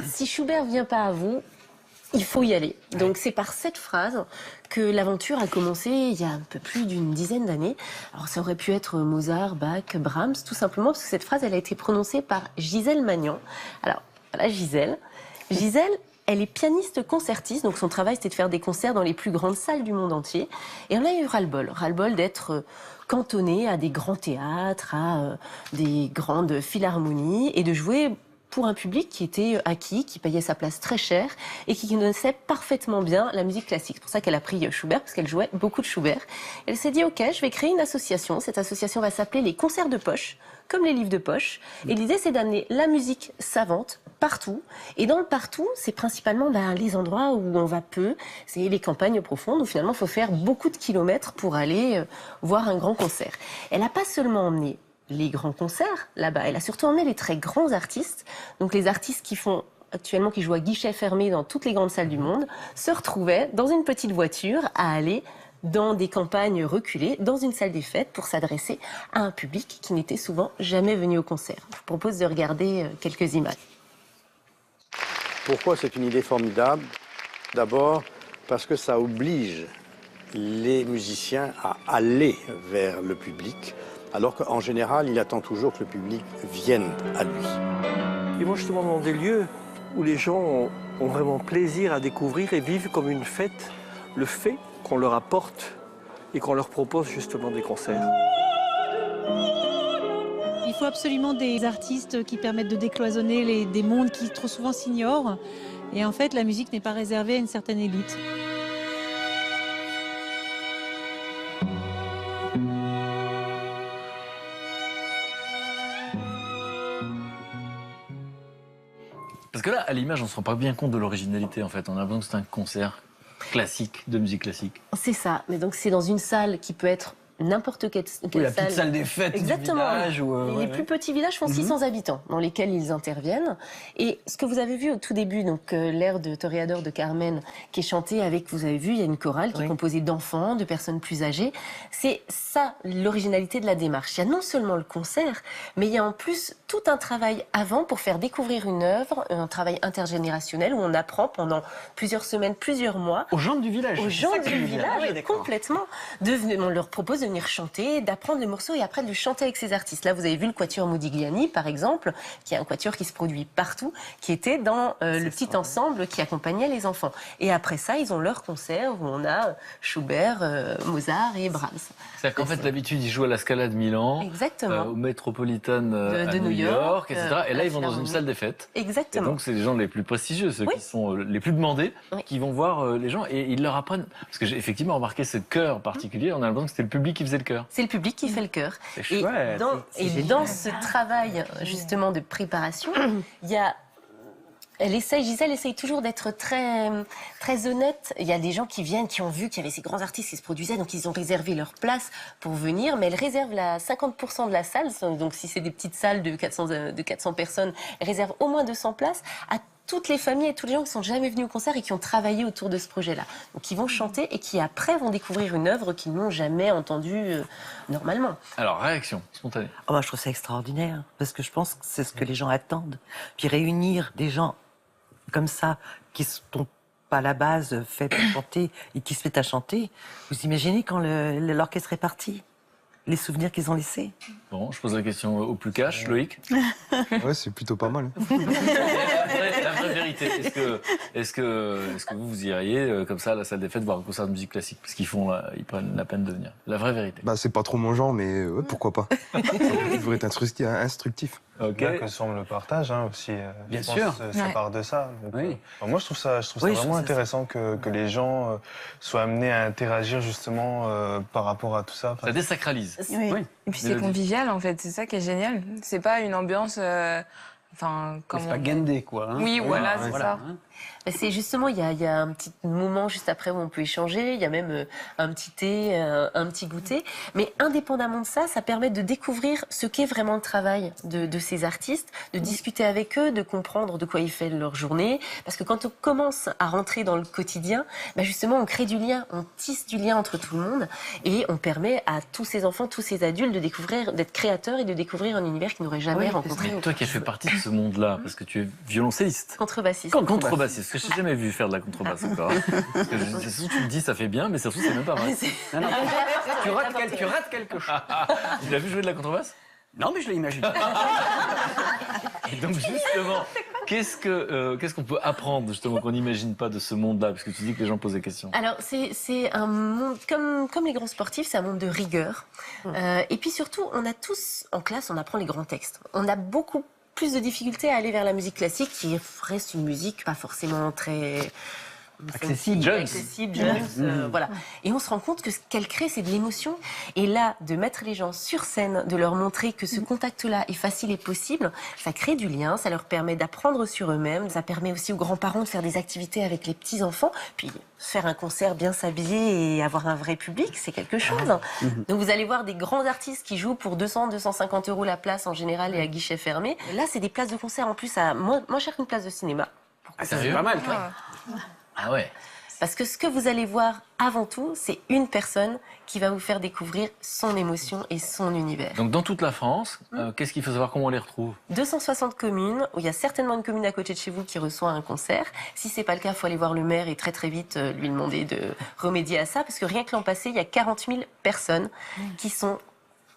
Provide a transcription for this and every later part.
si Schubert vient pas à vous, il faut y aller. Donc c'est par cette phrase que l'aventure a commencé il y a un peu plus d'une dizaine d'années. Alors ça aurait pu être Mozart, Bach, Brahms, tout simplement parce que cette phrase, elle a été prononcée par Gisèle Magnan. Alors voilà, Gisèle, elle est pianiste concertiste, donc son travail c'était de faire des concerts dans les plus grandes salles du monde entier. Et on a eu ras-le-bol d'être cantonnée à des grands théâtres, à des grandes philharmonies et de jouer pour un public qui était acquis, qui payait sa place très cher et qui connaissait parfaitement bien la musique classique. C'est pour ça qu'elle a pris Schubert, parce qu'elle jouait beaucoup de Schubert. Elle s'est dit, ok, je vais créer une association. Cette association va s'appeler les concerts de poche, comme les livres de poche. Et l'idée, c'est d'amener la musique savante partout. Et dans le partout, c'est principalement les endroits où on va peu. C'est les campagnes profondes où finalement, il faut faire beaucoup de kilomètres pour aller voir un grand concert. Elle n'a pas seulement emmené les grands concerts là-bas. Elle a surtout emmené les très grands artistes, donc les artistes qui jouent à guichet fermé dans toutes les grandes salles du monde, se retrouvaient dans une petite voiture à aller dans des campagnes reculées, dans une salle des fêtes pour s'adresser à un public qui n'était souvent jamais venu au concert. Je vous propose de regarder quelques images. Pourquoi c'est une idée formidable? D'abord parce que ça oblige les musiciens à aller vers le public, alors qu'en général, il attend toujours que le public vienne à lui. Ils vont justement dans des lieux où les gens ont vraiment plaisir à découvrir et vivent comme une fête le fait qu'on leur apporte et qu'on leur propose justement des concerts. Il faut absolument des artistes qui permettent de décloisonner des mondes qui trop souvent s'ignorent. Et en fait, la musique n'est pas réservée à une certaine élite. Parce que là, à l'image, on ne se rend pas bien compte de l'originalité, en fait. On a l'impression que c'est un concert classique, de musique classique. C'est ça, mais donc c'est dans une salle qui peut être n'importe quelle salle. Oui, la petite salle des fêtes. Exactement. Du village. Les plus petits villages font 600 habitants dans lesquels ils interviennent. Et ce que vous avez vu au tout début, donc l'air de Toreador de Carmen, qui est chanté avec, vous avez vu, il y a une chorale qui est composée d'enfants, de personnes plus âgées. C'est ça l'originalité de la démarche. Il y a non seulement le concert, mais il y a en plus tout un travail avant pour faire découvrir une œuvre, un travail intergénérationnel où on apprend pendant plusieurs semaines, plusieurs mois. Aux gens du village. Aux gens du village, complètement. On leur propose de venir chanter, d'apprendre le morceau et après de le chanter avec ces artistes. Là, vous avez vu le quatuor Modigliani, par exemple, qui est un quatuor qui se produit partout, qui était dans le petit ensemble qui accompagnait les enfants. Et après ça, ils ont leur concert où on a Schubert, Mozart et Brahms. C'est-à-dire qu'en fait, d'habitude, ils jouent à la Scala de Milan, exactement. Au Metropolitan de New York, etc. Et là, ils vont dans une salle des fêtes. Exactement. Et donc, c'est les gens les plus prestigieux, ceux qui sont les plus demandés, qui vont voir les gens et ils leur apprennent. Parce que j'ai effectivement remarqué ce chœur particulier, on a l'impression que c'était le public qui faisait le chœur. C'est le public qui fait le chœur. C'est chouette. Et dans ce travail, justement, de préparation, il y a... Gisèle essaye toujours d'être très, très honnête. Il y a des gens qui viennent, qui ont vu qu'il y avait ces grands artistes qui se produisaient, donc ils ont réservé leur place pour venir, mais elle réserve 50% de la salle, donc si c'est des petites salles de 400 personnes, elle réserve au moins 200 places à toutes les familles et tous les gens qui sont jamais venus au concert et qui ont travaillé autour de ce projet-là. Donc qui vont chanter et qui après vont découvrir une œuvre qu'ils n'ont jamais entendue normalement. Alors, réaction spontanée. Oh, moi, je trouve ça extraordinaire, parce que je pense que c'est ce que les gens attendent. Puis réunir des gens comme ça, qui sont pas à la base faits pour chanter et qui se mettent à chanter, vous imaginez quand l'orchestre est parti, les souvenirs qu'ils ont laissés. Bon, je pose la question au plus cash, Loïc. Ouais, c'est plutôt pas mal. La vraie vérité, est-ce que vous iriez comme ça à la salle des fêtes voir un concert de musique classique? Parce ils prennent la peine de venir. La vraie vérité. Bah, c'est pas trop mon genre, mais ouais, pourquoi pas. Ça devrait être instructif. Ok. Bien que semble le partage aussi. Bien je sûr. pense, ça part de ça. Donc, Oui. moi, je trouve ça vraiment intéressant que les gens soient amenés à interagir justement par rapport à tout ça. Ça désacralise. Oui. Et puis c'est convivial en fait, c'est ça qui est génial. C'est pas une ambiance. Comme c'est pas guindé, quoi. Hein. Oui, voilà, c'est ça. C'est justement, il y a un petit moment juste après où on peut échanger, il y a même un petit thé, un petit goûter. Mais indépendamment de ça, ça permet de découvrir ce qu'est vraiment le travail de ces artistes, de discuter avec eux, de comprendre de quoi ils font leur journée. Parce que quand on commence à rentrer dans le quotidien, justement, on crée du lien, on tisse du lien entre tout le monde et on permet à tous ces enfants, tous ces adultes de découvrir, d'être créateurs et de découvrir un univers qu'ils n'auraient jamais rencontré. Mais toi qui as fait partie de ce monde-là? Parce que tu es violoncelliste. Contrebassiste. Contrebassiste, que je n'ai jamais vu faire de la contrebasse encore. Parce que surtout, tu me dis ça fait bien, mais surtout c'est même pas vrai. Non, non. Tu rates quelque chose. Tu l'as vu jouer de la contrebasse? Non, mais je l'ai imaginé. Et donc justement, qu'est-ce qu'on peut apprendre justement qu'on n'imagine pas de ce monde-là? Parce que tu dis que les gens posent des questions. Alors, c'est un monde, comme les grands sportifs, c'est un monde de rigueur. Et puis surtout, on a tous, en classe, on apprend les grands textes. On a beaucoup plus de difficultés à aller vers la musique classique, qui reste une musique pas forcément très... Accessible. Jones, voilà. Et on se rend compte que ce qu'elle crée, c'est de l'émotion. Et là, de mettre les gens sur scène, de leur montrer que ce contact-là est facile et possible, ça crée du lien, ça leur permet d'apprendre sur eux-mêmes, ça permet aussi aux grands-parents de faire des activités avec les petits-enfants, puis faire un concert bien s'habiller et avoir un vrai public, c'est quelque chose. Donc vous allez voir des grands artistes qui jouent pour 200, 250 € la place en général et à guichet fermé. Là, c'est des places de concert en plus à moins cher qu'une place de cinéma. C'est pas mal, toi. Ah ouais. Parce que ce que vous allez voir avant tout, c'est une personne qui va vous faire découvrir son émotion et son univers. Donc dans toute la France, qu'est-ce qu'il faut savoir, comment on les retrouve? 260 communes, où il y a certainement une commune à côté de chez vous qui reçoit un concert. Si c'est pas le cas, il faut aller voir le maire et très très vite lui demander de remédier à ça, parce que rien que l'an passé, il y a 40 000 personnes qui sont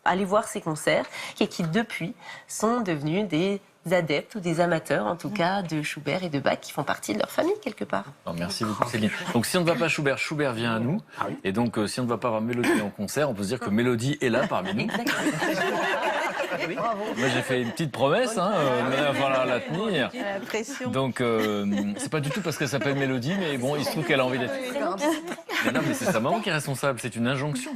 allées voir ces concerts et qui depuis sont devenus des adeptes ou des amateurs en tout cas de Schubert et de Bach qui font partie de leur famille quelque part. Non, merci beaucoup Céline. Donc si on ne va pas Schubert, Schubert vient à nous. Et donc si on ne va pas voir Mélodie en concert, on peut se dire que Mélodie est là parmi nous. Moi j'ai fait une petite promesse, mais il va falloir la tenir. La pression. Donc c'est pas du tout parce qu'elle s'appelle Mélodie, mais bon, il se trouve qu'elle a envie d'être. Mais non, mais c'est sa maman qui est responsable, c'est une injonction.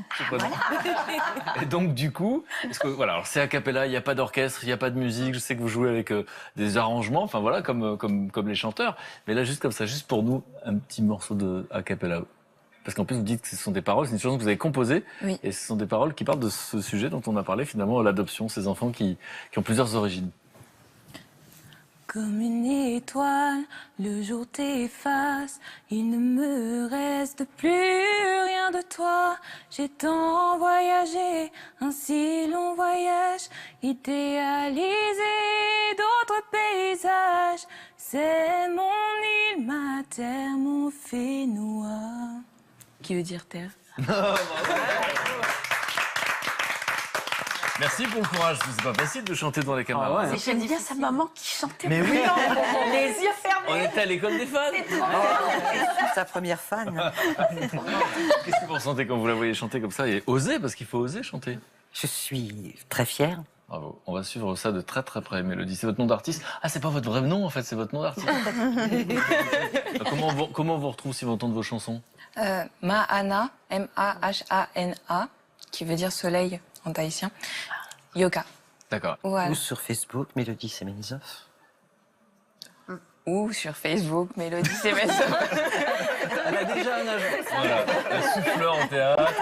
Et donc du coup, parce que voilà, alors c'est a cappella, il n'y a pas d'orchestre, il n'y a pas de musique. Je sais que vous jouez avec des arrangements, enfin voilà, comme les chanteurs. Mais là, juste comme ça, juste pour nous, un petit morceau de a cappella. Parce qu'en plus, vous dites que ce sont des paroles, c'est une chanson que vous avez composée. Oui. Et ce sont des paroles qui parlent de ce sujet dont on a parlé finalement, l'adoption, ces enfants qui ont plusieurs origines. Comme une étoile, le jour t'efface, il ne me reste plus rien de toi. J'ai tant voyagé, un si long voyage, idéalisé d'autres paysages. C'est mon île, ma terre, mon Fénois. Qui veut dire terre? Merci pour le courage, c'est pas facile de chanter devant les caméras. Ah ouais. J'aime bien sa maman qui chantait. Mais oui. Les yeux fermés. On était à l'école des fans. Sa première fan. Qu'est-ce que vous ressentez quand vous la voyez chanter comme ça et oser, parce qu'il faut oser chanter? Je suis très fière. Bravo. On va suivre ça de très très près, Mélodie. C'est votre nom d'artiste? Ah, c'est pas votre vrai nom en fait, c'est votre nom d'artiste. Comment on vous retrouve si vous entendez vos chansons? Mahana, M-A-H-A-N-A, qui veut dire soleil en tahitien. Yoga. D'accord. Voilà. Ou sur Facebook, Mélodie Semenizov. Ou sur Facebook, Mélodie Semenizov. Elle a déjà un agent. Voilà, un souffleur en théâtre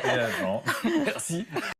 et agent. Merci.